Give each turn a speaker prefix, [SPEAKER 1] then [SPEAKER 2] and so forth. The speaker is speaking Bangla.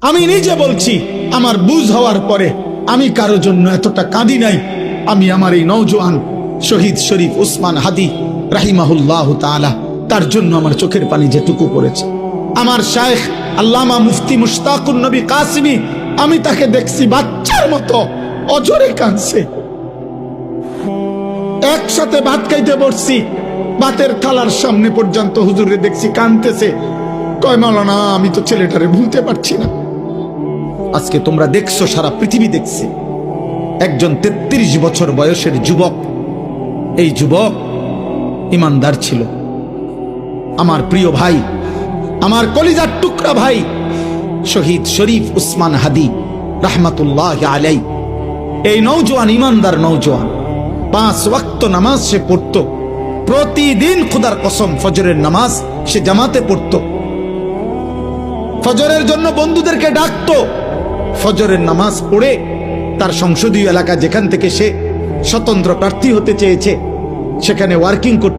[SPEAKER 1] আমি নিজে বলছি, আমার বুঝ হওয়ার পরে আমি কারো জন্য এতটা কাঁদি নাই। আমি আমার এই নওজোয়ান শহীদ শরীফ উসমান হাদি রাহিমাহুল্লাহ তাআলা, তার জন্য আমার চোখের পানি যেটুকু পড়েছে। আমার শায়েখ আল্লামা মুফতি মুশতাকুন নবী কাসিমি, আমি তাকে দেখছি বাচ্চার মতো অজরে কাঁদছে। একসাথে ভাত খাইতে বসছি, ভাতের থালার সামনে পর্যন্ত হুজুরে দেখছি কাঁদতেছে। কয় মাওলানা, আমি তো ছেলেটারে ভুলতে পারছি না। আজকে তোমরা দেখছো, সারা পৃথিবী দেখছে, একজন 33 বছর বয়সের যুবক। এই যুবক ইমানদার ছিল। আমার প্রিয় ভাই, আমার কলিজার টুকরা ভাই শহীদ শরীফ উসমান হাদি রাহমাতুল্লাহ আলাই, এই নওজোয়ান ইমানদার নওজোয়ান 5 ওয়াক্ত নামাজ সে পড়ত প্রতিদিন। খোদার কসম, ফজরের নামাজ সে জামাতে পড়ত, ফজরের জন্য বন্ধুদেরকে ডাকতো। ফজরের নামাজ পড়ে তার সংসদীয় এলাকা, যেখান থেকে সে স্বতন্ত্র প্রার্থী হতে চেয়েছে, সেখানে ওয়ার্কিং করত।